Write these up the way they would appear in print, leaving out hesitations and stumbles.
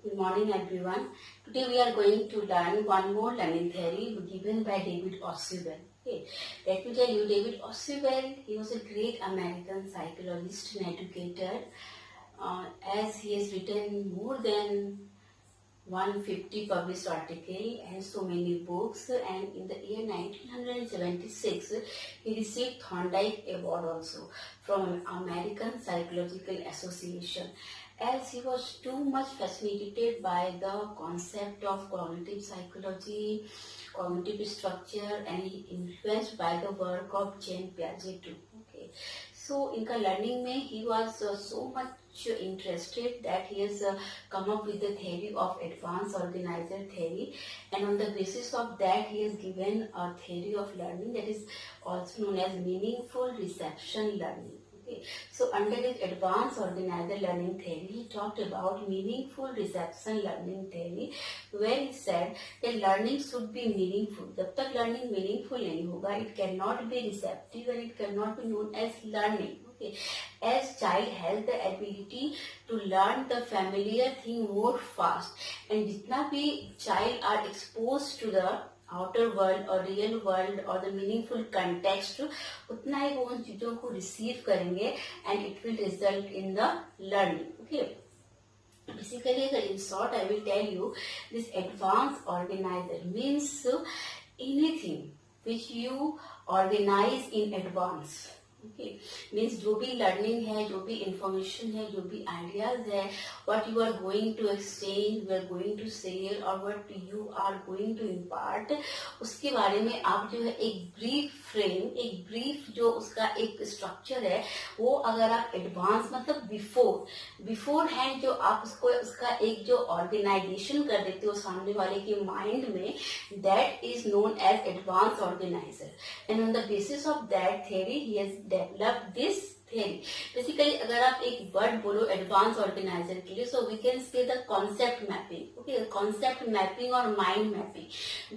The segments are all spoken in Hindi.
Good morning, everyone. Today we are going to learn one more learning theory given by David Ausubel. Okay. Let me tell you, David Ausubel, he was a great American psychologist and educator, as he has written more than 150 published articles and so many books. And in the year 1976, he received Thorndike Award also from American Psychological Association, as he was too much fascinated by the concept of cognitive psychology, cognitive structure, and he influenced by the work of Jean Piaget too. Okay, so in learning में he was so much interested that he has come up with the theory of advanced organizer theory, and on the basis of that he has given a theory of learning that is also known as meaningful reception learning. Okay. So under this advanced organizer learning theory, he talked about meaningful reception learning theory, where he said that learning should be meaningful. जब तक learning meaningful नहीं होगा, it cannot be receptive and it cannot be known as learning. Okay. As child has the ability to learn the familiar thing more fast, and जितना भी child are exposed to the outer world or real world or the meaningful context, उतना ही वो उन चीजों को receive करेंगे and it will result in the learning. Okay. Basically, in short, I will tell you, this advanced organizer means anything which you organize in advance. Okay. Means जो भी learning है, जो भी information है, जो भी ideas है, what you are going to exchange, you are going to share, or what you are going to impart, उसके बारे में आप जो है एक brief frame, एक brief जो उसका एक structure है, वो अगर आप advance मतलब before hand जो आप उसको उसका एक जो organization कर देते हो सामने वाले के mind में, that is known as advanced organizer. And on the basis of that theory, he has developed this theory. Basically, अगर आप एक word बोलो advanced organizer के लिए, so we can say the concept mapping. Okay, concept mapping और mind mapping.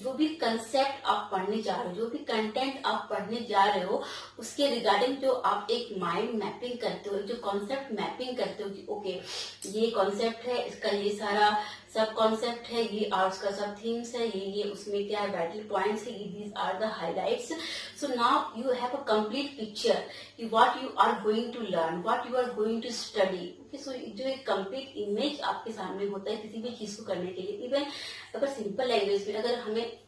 जो भी concept आप पढ़ने जा रहे हो, जो भी content आप पढ़ने जा रहे हो, उसके regarding जो आप एक mind mapping करते हो, जो concept mapping करते हो कि okay, ये concept है, इसका ये सारा सब कॉन्सेप्ट है, ये और उसका सब थीम्स है, ये उसमें क्या है, वाइटल पॉइंट्स है, these are the highlights. So now you have a complete picture कि what you are going to learn, what you are going to study. Okay, so जो एक कंप्लीट इमेज आपके सामने होता है किसी भी चीज को करने के लिए. इवन अगर सिंपल लैंग्वेज में अगर हमें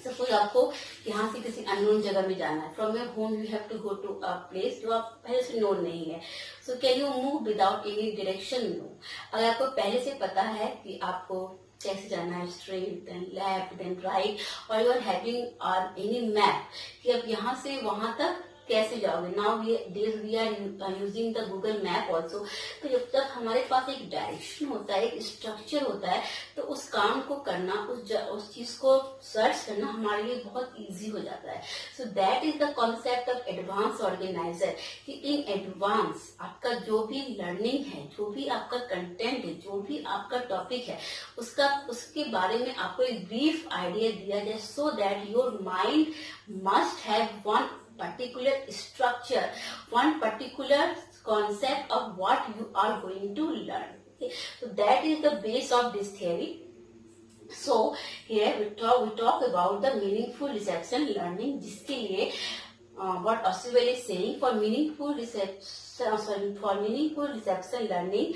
सपोज आपको यहाँ से किसी अननोन जगह में जाना है, from your home you have to go to a place जो आप पहले से नोन नहीं है, so can you move without any direction? No. अगर आपको पहले से पता है कि आपको कैसे जाना है, straight then left then right, और you are having any map कि आप यहाँ से वहां तक कैसे जाओगे. Now we are using the Google map also. तो जब तक हमारे पास एक डायरेक्शन होता है, एक स्ट्रक्चर होता है, तो उस काम को करना, उस चीज को सर्च करना हमारे लिए बहुत इजी हो जाता है. सो that is the concept of advance organiser कि इन एडवांस आपका जो भी लर्निंग है, जो भी आपका कंटेंट है, जो भी आपका टॉपिक है, उसके बारे में आपको एक ब्रीफ आइडिया दिया जाए, so that your mind must have one particular structure, one particular concept of what you are going to learn. Okay? So that is the base of this theory. So here we talk about the meaningful reception learning, जिसके लिए what Ausubel is saying, for meaningful reception learning,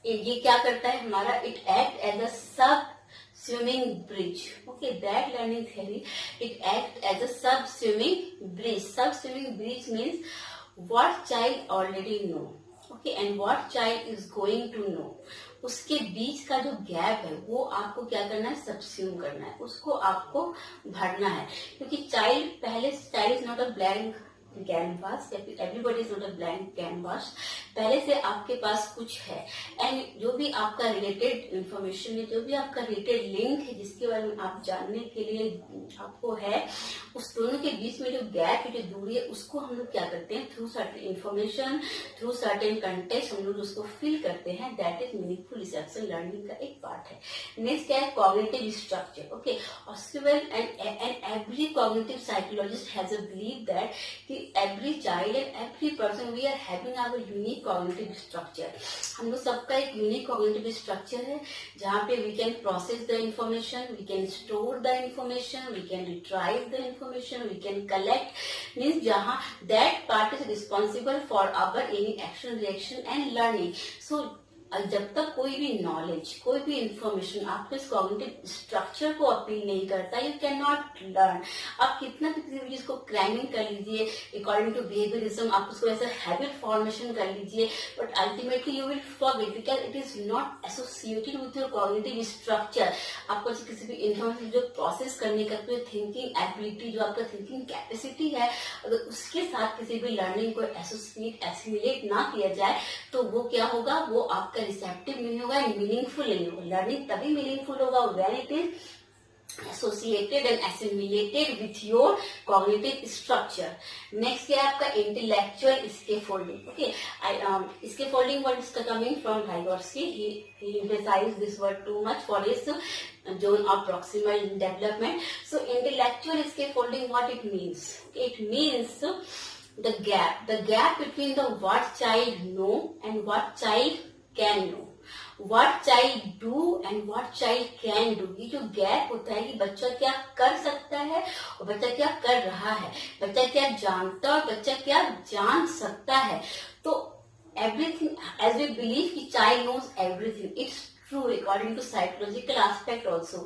ये क्या करता है हमारा, it act as a sub-swimming bridge. Okay, that learning theory, it acts as a sub-swimming bridge. Sub-swimming bridge means what child already know, okay, and what child is going to know. उसके बीच का जो गैप है वो आपको क्या करना है, सबस्यूम करना है, उसको आपको भरना है. क्योंकि child is not a blank canvas, everybody is not a blank canvas. पहले से आपके पास कुछ है, एंड जो भी आपका रिलेटेड इंफॉर्मेशन है, जो भी आपका रिलेटेड लिंक है, जिसके बारे में आप जानने के लिए आपको है, उस दोनों के बीच में जो गैप है, जो दूरी है, उसको हम लोग क्या करते हैं, through certain information, through certain context हम लोग उसको फिल करते हैं. That is meaningful reception learning का एक पार्ट है. नेक्स्ट क्या है, cognitive structure. Okay, Ausubel and every cognitive psychologist has a believe that कि every child and every person, we are having our unique cognitive structure. हम लोग सबका एक unique cognitive structure है जहाँ पे we can process the information, we can store the information, we can retrieve the information, we can collect, means जहाँ that part is responsible for our any action, reaction and learning. So जब तक कोई भी नॉलेज, कोई भी इंफॉर्मेशन आपके इस कॉग्निटिव स्ट्रक्चर को अपील नहीं करता, यू कैन नॉट लर्न. आप कितना भी किसी भी चीज को क्रैमिंग कर लीजिए अकॉर्डिंग टू बिहेवियरिज्म, आप उसको ऐसा हैबिट फॉर्मेशन कर लीजिए, but ultimately you will forget because it is not associated with your cognitive structure. आपको किसी भी इंफॉर्मेशन जो प्रोसेस करने का जो थिंकिंग एबिलिटी, जो आपका थिंकिंग कैपेसिटी है, अगर उसके साथ किसी भी लर्निंग को एसोसिएट एसिमिलेट ना किया जाए तो वो क्या होगा, वो आपका रिसेप्टिव नहीं होगा, मीनिंगफुल नहीं होगा. लर्निंग तभी मीनिंगफुल होगा when it is associated and assimilated with your cognitive structure. Next क्या है आपका intellectual scaffolding. Okay, scaffolding word is coming from Vygotsky. He emphasized this word too much for his zone of proximal development. So intellectual scaffolding, what it means? It means the gap between the what child know and what child can know, what child do and what child can do. ये जो गैप होता है कि बच्चा क्या कर सकता है और बच्चा क्या कर रहा है, बच्चा क्या जानता है और बच्चा क्या जान सकता है. तो everything, as we believe कि child knows everything, it's true according to psychological aspect also.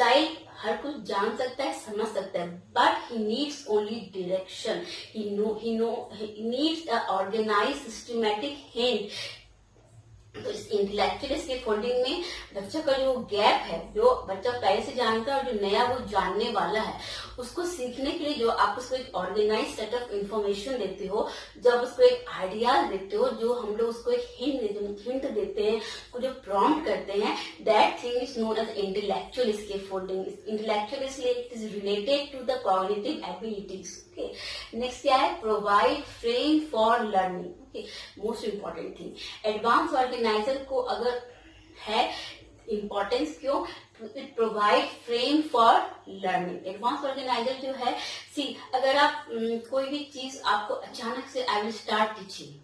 Child हर कुछ जान सकता है, समझ सकता है, but he needs only direction. He needs a organized systematic hint. तो इस इंटेलेक्चुअल स्कैफोल्डिंग में बच्चा का जो गैप है, जो बच्चा पहले से जानता है और जो नया वो जानने वाला है, उसको सीखने के लिए जो आप उसको एक ऑर्गेनाइज सेट ऑफ इंफॉर्मेशन देते हो, जब उसको एक आइडियाज देते हो, जो हम लोग उसको एक हिंट देते हैं, उसको जो प्रॉम्प्ट करते हैं, that thing is known as intellectual scaffolding. Intellectual इसलिए it is related to the cognitive abilities. Okay, next क्या है, provide frame for learning. Okay, most important thing. Advance organiser को अगर है इम्पोर्टेंस क्यों, it provide frame for learning. Advance organiser जो है, सी अगर आप कोई भी चीज आपको अचानक से आई विल स्टार्ट टीचिंग,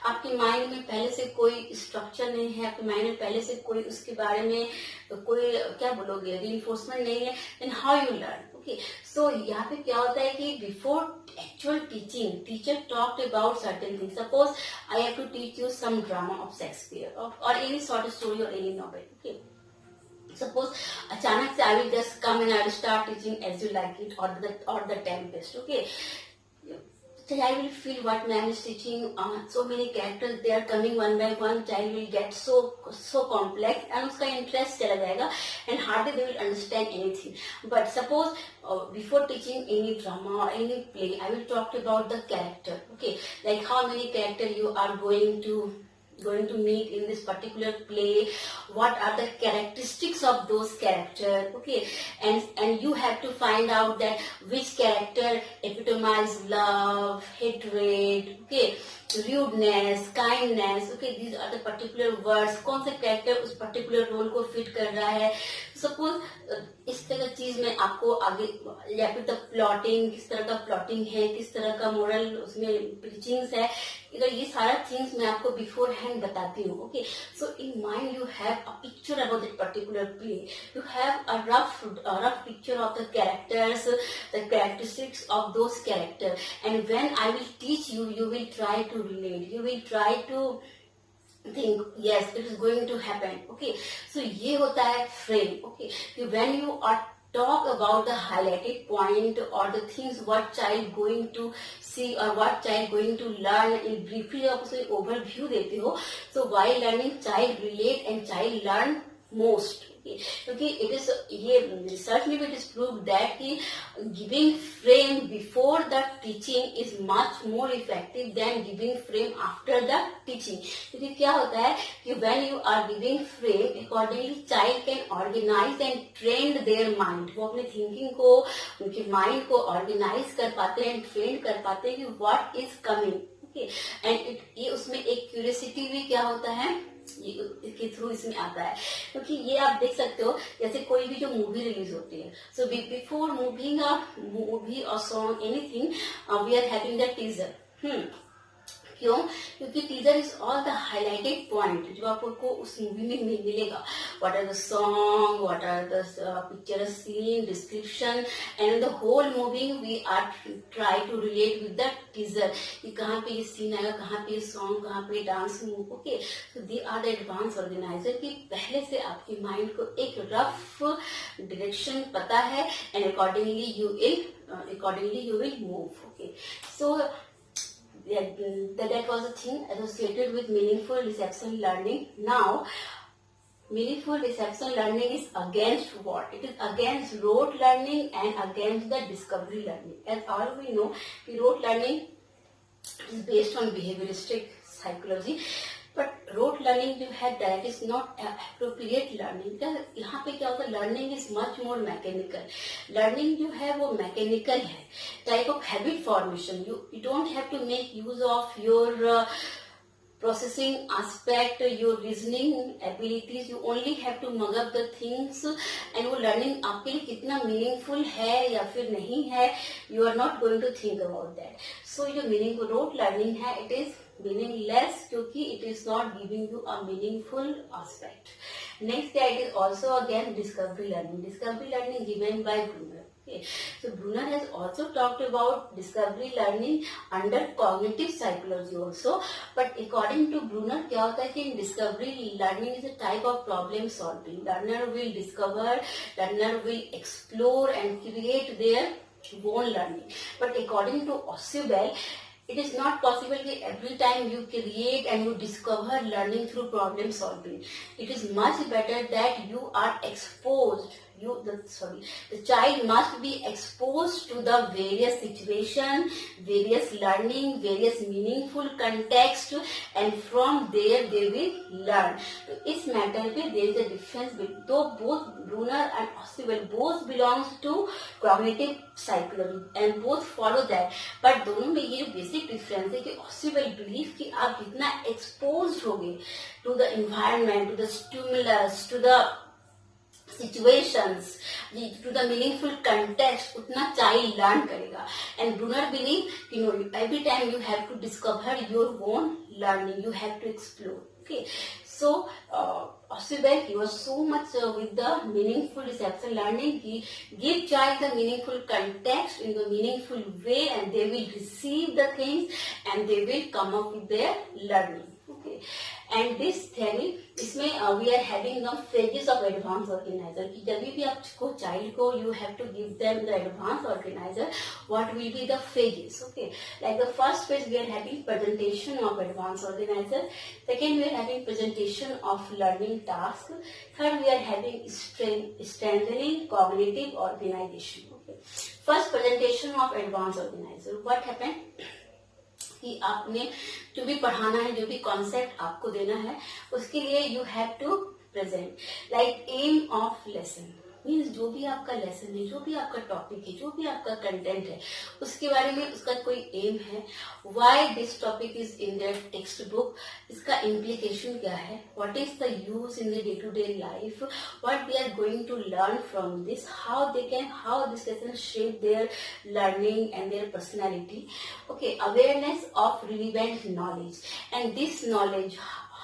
आपके माइंड में पहले से कोई स्ट्रक्चर नहीं है, आपके माइंड में पहले से कोई उसके बारे में कोई क्या बोलोगे रीइंफोर्समेंट नहीं है, then how you learn. Okay, so यहाँ पे क्या होता है कि before actual teaching, teacher talked about certain things. Suppose I have to teach you some drama of Shakespeare और एनी शॉर्ट स्टोरी और एनी नॉवेल. ओके, सपोज अचानक से I will just come and I will start teaching As You Like It और the Tempest. Okay, child will feel what ma'am is teaching, so many characters they are coming one by one, child will get so complex and उसका interest चला जाएगा and hardly they will understand anything. But suppose before teaching any drama or any play, I will talk about the character. Okay, like how many character you are going to meet in this particular play, what are the characteristics of those characters. Okay, and you have to find out that which character epitomize love, hatred, okay, rudeness, kindness. Okay, these are the particular words. कौन सा character उस particular role को fit कर रहा है. सपोज इस तरह चीज में आपको आगे, या फिर द प्लॉटिंग, किस तरह का प्लॉटिंग है, किस तरह का मोरल उसमें प्रीचिंग्स है, अगर ये सारा थिंग्स मैं आपको बिफोर हैंड बताती हूँ. Okay, so in mind you have a picture about that particular play, you have a rough picture of the characters, the characteristics of those character, and when I will teach you, you will try to relate, you will try to think, yes, it is going to happen. Okay, so ये होता है frame. Okay, when you are talk about the highlighted point or the things what child going to see or what child going to learn in briefly, आप उसे overview देते हो. So while learning, child relate and child learn most. क्योंकि इट इज, ये रिसर्च में भी इट इज प्रूव दैट कि giving frame before the teaching is much more effective than giving frame after the teaching. क्योंकि क्या होता है कि when you are giving frame, accordingly child can organise and train their mind. वो अपने थिंकिंग को, उनके माइंड को ऑर्गेनाइज कर पाते हैं एंड ट्रेन कर पाते हैं कि what is coming. Okay, and ये उसमें एक क्यूरियोसिटी भी क्या होता है, के थ्रू इसमें आता है, क्योंकि ये आप देख सकते हो जैसे कोई भी जो मूवी रिलीज होती है, so before moving a movie और song anything we are having the teaser. क्यों? क्योंकि teaser is all the highlighted point जो आपको उस मूवी में मिलेगा। What are the song, what are the picture scene, description and the whole movie we are try to relate with the teaser कि कहाँ पे ये सीन आएगा, कहाँ पे ये सॉन्ग, कहाँ पे dance move. Okay, so they are the advance organiser कि पहले से आपके माइंड को एक रफ डायरेक्शन पता है and accordingly you will move. Okay, so that was a thing associated with meaningful reception learning. Now, meaningful reception learning is against what? It is against rote learning and against the discovery learning. As all we know, rote learning is based on behavioristic psychology. But rote learning जो है that is not appropriate learning. यहाँ पे क्या होता है, learning is much more mechanical. Learning जो है वो मैकेनिकल है, type of habit formation. You don't have to make use of your processing aspect, your reasoning abilities, you only have to mug up the things and वो learning आपके लिए कितना meaningful है या फिर नहीं है, you are not going to think about that. So जो meaningful rote learning है, it is meaningless क्योंकि it is not giving you a meaningful aspect. Next, it is also again discovery learning. Discovery learning given by Brunner. Okay. So Brunner has also talked about discovery learning under cognitive psychology also. But according to Brunner, क्या होता है कि discovery learning is a type of problem solving. Learner will discover, learner will explore and create their own learning. But according to Ausubel, it is not possible that every time you create and you discover learning through problem solving. It is much better that you are exposed. The child must be exposed to the various situation, various learning, various meaningful context, and from there they will learn. तो इस मैटर पे there is a difference between, though both Brunner and Ausubel both belongs to cognitive psychology and both follow that, but दोनों में ये basic difference है कि Ausubel believe कि आप जितना exposed होगे to the environment, to the stimulus, to the situations, to the meaningful context, उतना child learn करेगा. And Brunner believe, every time you have to discover your own learning, you have to explore. Okay, so Ausubel, he was so much with the meaningful reception learning. He give child the meaningful context in the meaningful way, and they will receive the things and they will come up with their learning. Okay, and this theory, इसमें we are having the phases of advanced organizer. कि जब भी आपको child को you have to give them the advanced organizer, what will be the phases? Okay, like the first phase we are having presentation of advanced organizer. Second, we are having presentation of learning task. Third, we are having strengthening cognitive organization. Okay, first presentation of advanced organizer. What happened? कि आपने जो भी पढ़ाना है, जो भी कॉन्सेप्ट आपको देना है, उसके लिए you have to present like aim of lesson. Means जो भी आपका लेसन है, जो भी आपका टॉपिक है, जो भी आपका कंटेंट है, उसके बारे में उसका कोई एम है। Why this topic is in the text book, इसका इम्प्लीकेशन क्या है, what is the use in the day to day life, what we are going to learn from this, how this lesson shape their learning and their personality. Okay, awareness of relevant knowledge and this knowledge,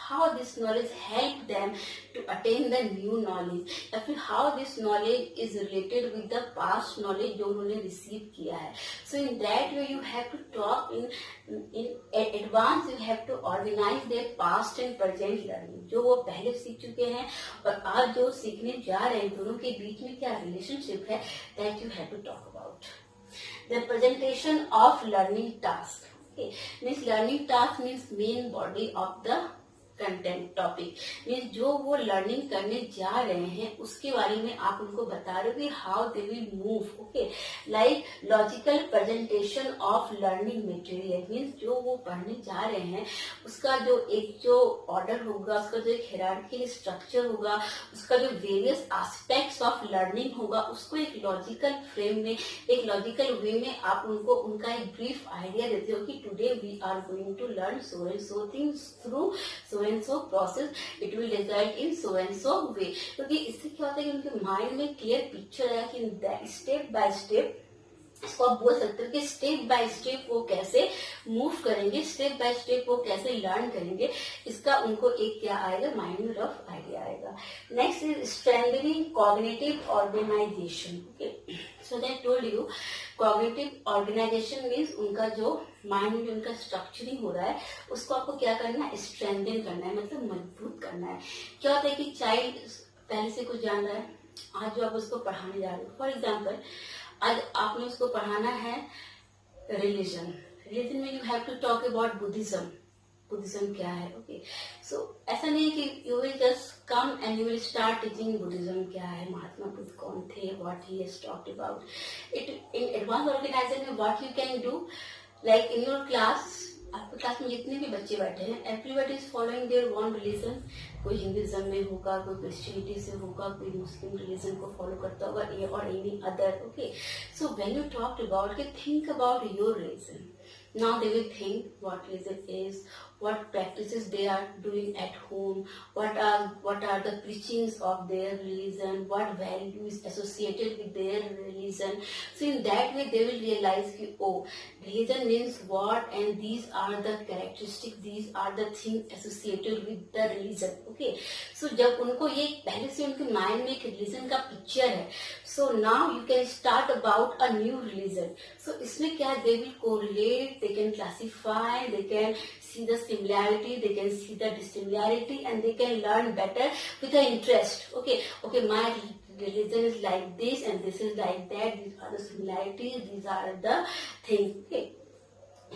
how this knowledge help them to attain the new knowledge, या फिर how this knowledge is related with the past knowledge जो उन्होंने receive किया है. So in that way you have to talk in advance, you have to organize their past and present learning, जो वो पहले सीख चुके हैं और आज जो सीखने जा रहे हैं, दोनों के बीच में क्या relationship है, that you have to talk about. The presentation of learning task. Okay, means learning task means main body of the content topic, means जो वो लर्निंग करने जा रहे हैं उसके बारे में आप उनको बता रहे हो कि how they will move. Okay, like logical presentation of learning material, means जो वो पढ़ने जा रहे हैं उसका जो ऑर्डर होगा, उसका जो एक हायरार्किकल स्ट्रक्चर होगा, उसका जो वेरियस एस्पेक्ट्स ऑफ लर्निंग होगा, उसको एक लॉजिकल फ्रेम में, एक लॉजिकल वे में आप उनको उनका एक ब्रीफ आइडिया देते हो कि today we are going to learn so and so things through so and so process, it will result in so and so way. क्योंकि इससे क्या होता है कि उनके माइंड में क्लियर पिक्चर है कि स्टेप बाय स्टेप, इसको आप बोल सकते हो कि स्टेप बाय स्टेप वो कैसे मूव करेंगे, स्टेप बाय स्टेप वो कैसे लर्न करेंगे, इसका उनको एक क्या आएगा, माइंड में रफ आइडिया आएगा। Next is strengthening cognitive organisation. Okay, so that told you cognitive organisation means उनका जो माइंड में उनका स्ट्रक्चरिंग हो रहा है उसको आपको क्या करना है, स्ट्रेंथन करना है, मतलब मजबूत करना है। क्या होता है कि चाइल्ड पहले से कुछ जान रहा है, आज जो आप उसको पढ़ाने जा रहे हो, फॉर एग्जाम्पल आज आपने उसको पढ़ाना है रिलीजन, रिलीजन में you have to talk about Buddhism, Buddhism क्या है। ओके, सो ऐसा नहीं है कि you will just come and you will start teaching Buddhism क्या है, महात्मा बुद्ध कौन थे, what he has talked about it. In advance organisation में what you can do, like in your class, आपके क्लास में जितने भी बच्चे बैठे हैं, everybody is following their one religion, कोई हिंदुइज्म में होगा, कोई क्रिश्चियनिटी से होगा, कोई मुस्लिम रिलीजन को फॉलो करता होगा, ये और any other. Okay, so when you talk about के think about your religion, now they will think what religion is, what practices they are doing at home, what are the preachings of their religion, what value is associated with their religion. So in that way they will realize कि oh, religion means what, and these are the characteristics, these are the things associated with the religion. Okay, so जब उनको ये पहले से उनके माइंड में एक religion का पिक्चर है, so now you can start about a new religion. So इसमें क्या, they will correlate, they can classify, they can see the similarity, they can see the dissimilarity, and they can learn better with the interest. Okay, my religion is like this and this is like that, these are the similarities, these are the things. Okay,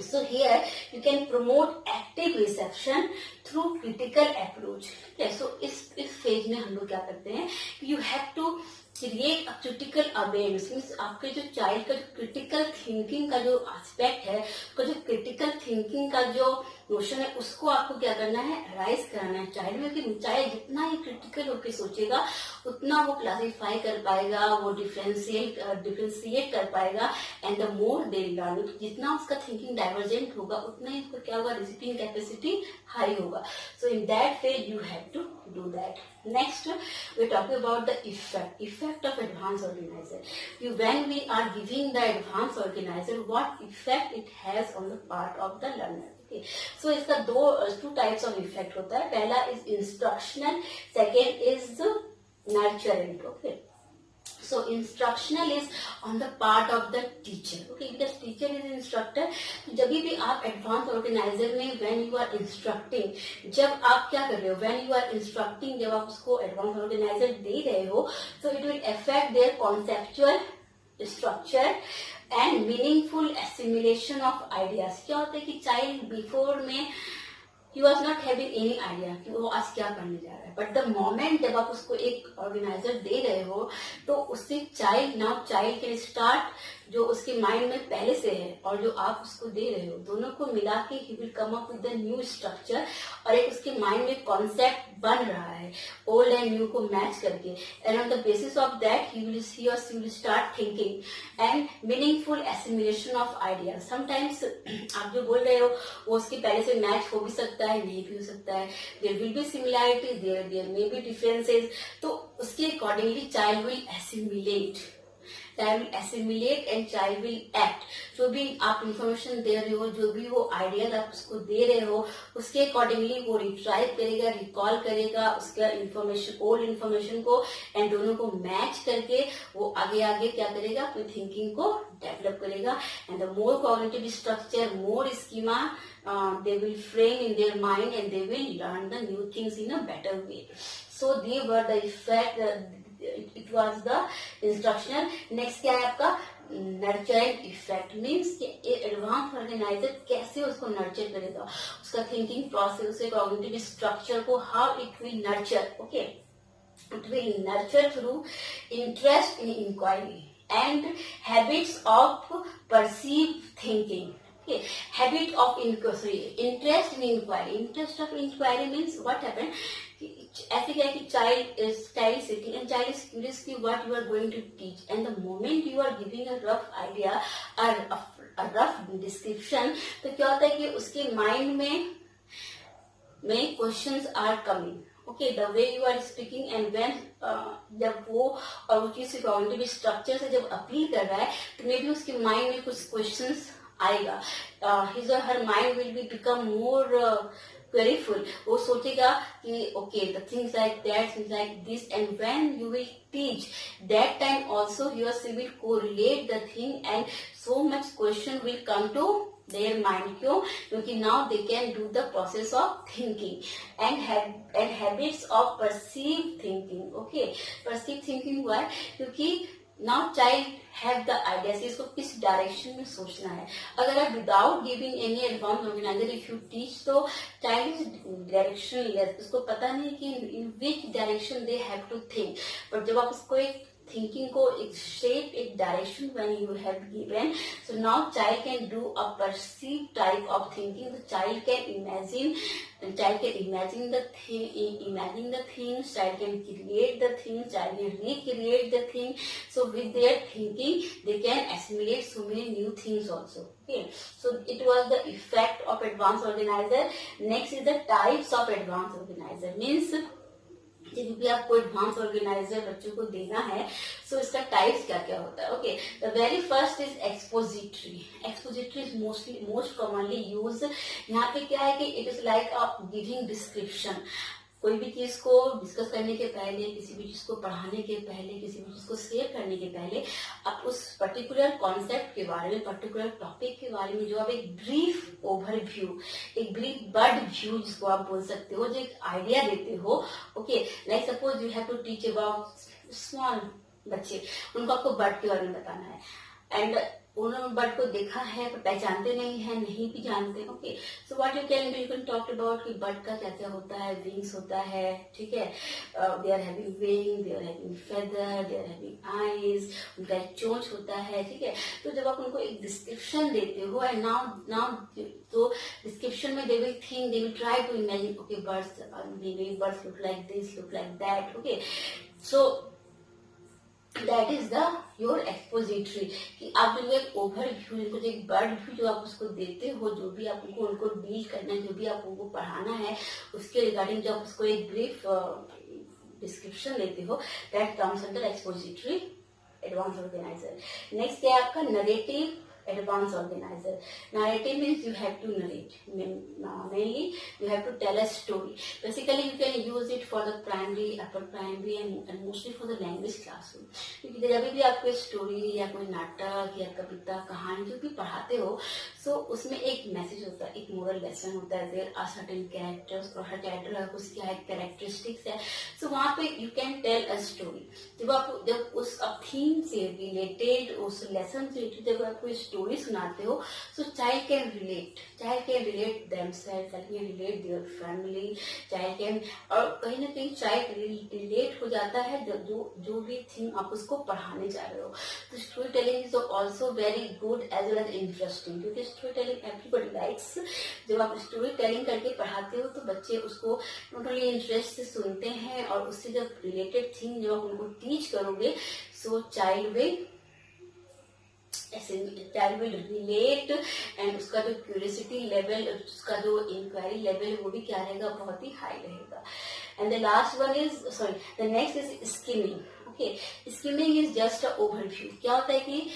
so here you can promote active reception through critical approach. Okay, so इस फेज में हम लोग क्या करते हैं, you have to create a critical awareness, means आपके जो चाइल्ड का क्रिटिकल थिंकिंग का जो एस्पेक्ट है, उसका जो क्रिटिकल थिंकिंग का जो नोशन है, उसको आपको क्या करना है, राइज कराना है चाइल्ड में, कि चाइल्ड जितना ही क्रिटिकल होकर सोचेगा उतना वो क्लासिफाई कर पाएगा, वो डिफ्रेंशिएट कर पाएगा, and the more they learn, जितना उसका थिंकिंग डाइवर्जेंट होगा उतना ही उसको क्या होगा, रिसीविंग कैपेसिटी हाई होगा। So in that way you have to do that. Next, we are talking about the effect of advanced organizer. When we are giving the advanced organizer, what effect it has on the part of the learner. Okay, so इसका two types of effect होता है, पहला is instructional, second is nurturing. Okay, so instructional is on the part of the teacher. Okay, because teacher is instructor. जब भी आप advanced organizer में when you are instructing, जब आप क्या कर रहे हो, when you are instructing, जब आप उसको advanced organizer दे रहे हो, so it will affect their conceptual structure and meaningful assimilation of ideas. क्या होता है कि child before में he was not having any idea कि वो आज क्या करने जा रहा है, बट द मोमेंट जब आप उसको एक ऑर्गेनाइजर दे रहे हो तो उससे चाइल्ड कैन स्टार्ट, जो उसके माइंड में पहले से है और जो आप उसको दे रहे हो, दोनों को मिला के he will come up with the new structure, और एक उसके माइंड में कॉन्सेप्ट बन रहा है ओल्ड एंड न्यू को मैच करके, and on the basis of that he will start thinking and meaningful assimilation of idea. Sometimes आप जो बोल रहे हो वो उसके पहले से मैच हो भी सकता है, नहीं भी हो सकता है, there will be similarity, there may be differences, तो उसके accordingly child will assimilate and child will act. जो भी आप इंफॉर्मेशन दे रहे हो, जो भी वो आइडियाज आप उसको दे रहे हो, उसके अकॉर्डिंगली वो रिट्राइव करेगा, रिकॉल करेगा उसका इंफॉर्मेशन, ओल्ड इंफॉर्मेशन को, एंड दोनों को मैच करके वो आगे क्या करेगा, अपनी थिंकिंग को डेवलप करेगा, and the more cognitive structure, more schema they will frame in their mind and they will learn the new things in a better way. So they were the effect, it was the instructional. Next क्या है आपका nurturing effect, means advance organiser कैसे उसको नर्चर करेगा, उसका थिंकिंग प्रोसेस, उसके कॉग्निटिव स्ट्रक्चर को, how it will nurture. Okay, it will nurture through interest in inquiry and habits of perceived thinking. Okay, habit of interest in inquiry. Interest of inquiry means what happened? ऐसे क्या है कि child is sitting and child is curious कि what you are going to teach, and the moment you are giving a rough idea, a rough description, तो क्या होता है कि उसके माइंड में many questions are coming. Okay, the way you are speaking and when जब वो और वो चीज कॉग्निटिव स्ट्रक्चर से जब अपील कर रहा है तो मे बी उसके माइंड में कुछ क्वेश्चंस आएगा. हिज और her mind will be become more queryful. वो सोचेगा कि okay, the things like that, things like this, and when you will teach, that time also he or she will correlate the thing, and so much question will come to their mind. क्यों? क्योंकि now they can do the process of thinking and habits of perceived thinking. Okay, perceived thinking why? क्योंकि now child have the ideas इसको किस डायरेक्शन में सोचना है. अगर आप without giving any advance organiser if you teach तो चाइल्ड इज डायरेक्शनलेस. उसको पता नहीं कि in which direction they have to think. But जब आप उसको एक थिंकिंग को एक शेप एक direction when you have given, so now child can do a perceive type of thinking. The child can imagine the things, child can create the things, child can recreate the thing. So with their thinking they can assimilate so many new things also. Okay, so it was the effect of advanced organizer. Next is the types of advanced organizer. Means जब भी आपको एडवांस ऑर्गेनाइजर बच्चों को देना है सो इसका टाइप्स क्या क्या होता है. Okay, the very first is expository. Expository is most commonly use. यहाँ पे क्या है कि it is like a giving description. कोई भी चीज को डिस्कस करने के पहले, किसी भी चीज को पढ़ाने के पहले, किसी भी चीज को शेयर करने के पहले आप उस पर्टिकुलर कॉन्सेप्ट के बारे में, पर्टिकुलर टॉपिक के बारे में जो आप एक ब्रीफ ओवरव्यू, एक ब्रीफ बर्ड व्यू जिसको आप बोल सकते हो, जो एक आइडिया देते हो. Okay, like suppose you have to teach about small बच्चे, उनको आपको बर्ड के बारे में बताना है एंड उन्होंने बर्ड को देखा है पर पहचानते नहीं है, नहीं भी जानते. Okay, so what you can talk about कि बर्ड का क्या क्या होता है. विंग्स होता है, ठीक है, they are having wing, they are having feather, they are having eyes, उनका एक चोंच होता है. ठीक है, तो जब आप उनको एक डिस्क्रिप्शन देते हो एंड नाउ तो डिस्क्रिप्शन में they will think, they will try to imagine okay birds look like this, look like that. Okay, so that is the your expository कि आप जो एक ओवरव्यू, इनको जो एक बर्ड व्यू जो आप उसको देते हो, जो भी आप उनको डील करना है, जो भी आप उनको पढ़ाना है उसके रिगार्डिंग जब उसको एक ब्रीफ डिस्क्रिप्शन देते हो, that comes under expository advance organiser. Next है आपका narrative advanced organizer. Narrative means you have to narrate. Mainly you have to tell a story. Basically you can use it for the primary, upper primary and mostly for the language classroom. क्योंकि जब भी आपको स्टोरी या कोई नाटक या कविता कहानी जो भी पढ़ाते हो, सो उसमें एक मैसेज होता है, एक मोरल लेसन होता है. देयर आर सर्टेन कैरेक्टर्स और हर कैरेक्टर का कुछ क्या है कैरेक्टरिस्टिक्स है. सो वहां पे you can tell a story. जब उस थीम से रिलेटेड, उस लेसन से रिलेटेड जब आपको स्टोरी सुनाते हो, so child can relate themselves, child can relate their family, child can, और कहीं ना कहीं चाइल्ड रिलेट हो जाता है जो भी थिंग आप उसको पढ़ाने जा रहे हो. तो story telling is also very good as well as interesting, क्योंकि स्टोरी टेलिंग एवरीबॉडी लाइक्स. जब आप स्टोरी टेलिंग करके पढ़ाते हो तो बच्चे उसको नॉट ओनली इंटरेस्ट से सुनते हैं, और उससे जब रिलेटेड थिंग जब आप उनको टीच करोगे, सो चाइल्ड विल रिलेट एंड उसका जो क्यूरियोसिटी लेवल, उसका जो इंक्वायरी लेवल है वो भी क्या रहेगा, बहुत ही हाई रहेगा. And the last one is the next is skimming. Okay, skimming is just a overview. क्या होता है कि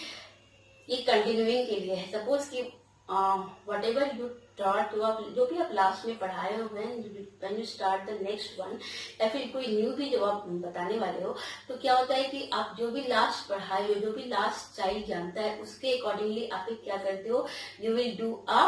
ये कंटिन्यूइंग के लिए है. सपोज कि वट एवर यू टॉट, जो भी आप लास्ट में पढ़ाए हो, when you start the next one, या फिर कोई न्यू भी जो आप बताने वाले हो, तो क्या होता है कि आप जो भी लास्ट पढ़ाए हो, जो भी लास्ट चाइल्ड जानता है, उसके अकॉर्डिंगली आप क्या करते हो, you will do a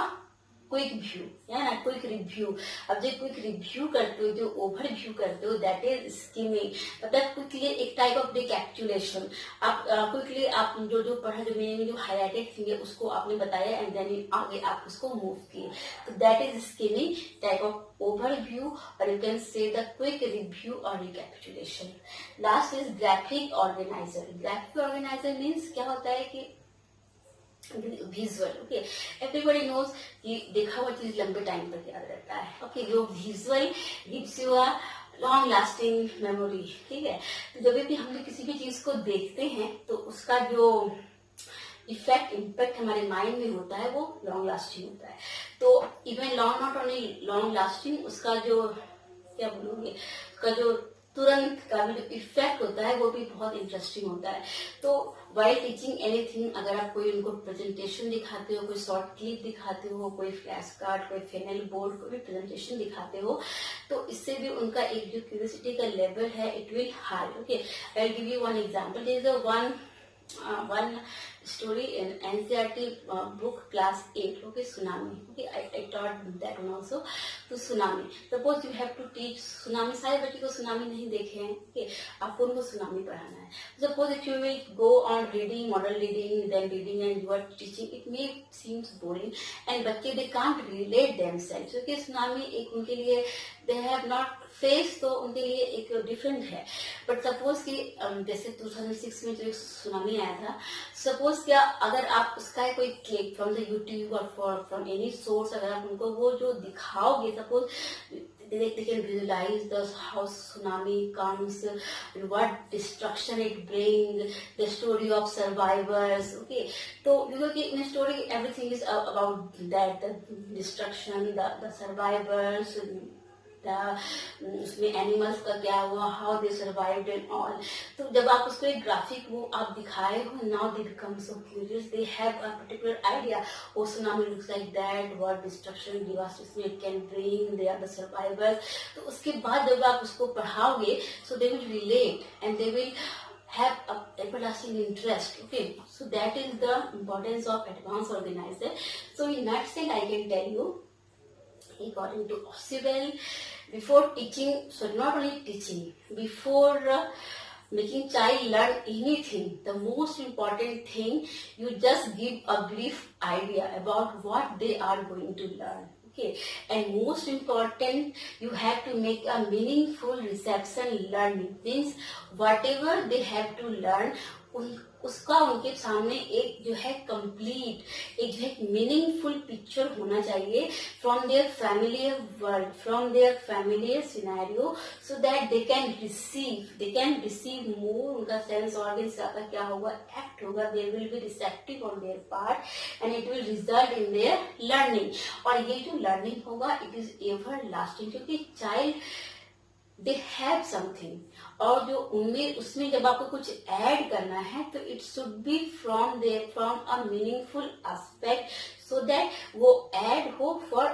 quick view, है ना, क्विक रिव्यू. अब जो क्विक रिव्यू करते हो, जो ओवरव्यू करते हो, दैट इज स्किमिंग. मतलब क्विकली एक टाइप ऑफ रिकैप्चुलेशन. आप क्विकली आप जो पढ़ा, जो मैंने जो हाईलाइटेड थी उसको आपने बताया एंड देन आगे आप उसको मूव किए. तो that is skimming type of overview, और you can say the quick review और recapitulation. Last is graphic organiser. Graphic organiser means क्या होता है कि विजुअल. ओके, एवरीबॉडी नोज कि देखा हुआ चीज लंबे टाइम तक याद रहता है. ओके, जो visual gives you a long lasting memory. ठीक है, तो जब भी हम किसी भी चीज को देखते हैं तो उसका जो इम्पैक्ट हमारे माइंड में होता है वो लॉन्ग लास्टिंग होता है. तो even long, not only long lasting, उसका जो क्या बोलोगे, उसका जो तुरंत का भी जो इफेक्ट होता है वो भी बहुत इंटरेस्टिंग होता है। तो वाइल टीचिंग एनीथिंग, अगर आप कोई उनको प्रेजेंटेशन दिखाते हो, कोई शॉर्ट क्लिप दिखाते हो, कोई फ्लैश कार्ड, कोई फेनल बोर्ड, कोई भी प्रेजेंटेशन दिखाते हो, तो इससे भी उनका एक जो क्यूरियोसिटी का लेवल है it will high. Okay, I will give you one example. There is a one story in NCERT book class 8, okay, tsunami. Okay, I taught that one also. तो tsunami, suppose you have to teach tsunami, सारे बच्चे को tsunami नहीं देखे हैं, okay, आपको उनको tsunami पढ़ाना है. Suppose if you will go on reading, model reading, then reading and you are teaching, it may seems boring and बच्चे they can't relate themselves. Okay, tsunami एक उनके लिए they have not faced, तो उनके लिए एक डिफरेंट है. बट सपोज कि जैसे 2006 में जो एक सुनामी आया था, सपोज क्या अगर आप उसका कोई क्लिप फ्रॉम द यूट्यूब और फ्रॉम एनी सोर्स, अगर आप उनको वो जो दिखाओगे, suppose they can visualize the how tsunami comes, what destruction it brings, the story of survivors. Okay, so because in a story everything is about that, the destruction, the survivors, उसमें एनिमल्स का क्या हुआ, how they survived and all. तो जब आप उसको एक ग्राफिक वो आप दिखाए हो, now they become so curious, they have a particular idea, oh tsunami looks like that, what destruction, devastation it can bring, they are the survivors. तो उसके बाद जब आप उसको पढ़ाओगे, so they will relate and they will have a everlasting interest. Okay, so that is the importance of advanced organizer. So in that sense I can tell you, according to Ausubel, before teaching, so not only teaching, before making child learn anything, the most important thing, you just give a brief idea about what they are going to learn. Okay, and most important, you have to make a meaningful reception learning, means whatever they have to learn, उसका उनके सामने एक जो है कंप्लीट, एक जो है मीनिंगफुल पिक्चर होना चाहिए from their familiar world, from their familiar scenario, so that they can receive more. उनका सेंस ऑर्गन्स का क्या होगा, एक्ट होगा, they will be receptive on their part and it will result in their learning. और ये जो लर्निंग होगा इट इज एवर लास्टिंग, क्योंकि चाइल्ड दे हैव समथिंग, और जो उनमें उसमें जब आपको कुछ ऐड करना है तो it should be from a meaningful aspect, so that वो ऐड हो फॉर,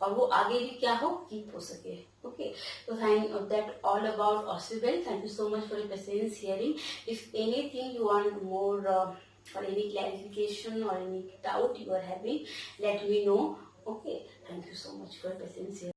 और वो आगे भी क्या हो, कीप हो सके. ओके, तो thank that all about Ausubel. Thank you so much for your patience hearing. If anything you want more or any clarification or any doubt you are having, let me know. Okay, thank you so much for your patience hearing.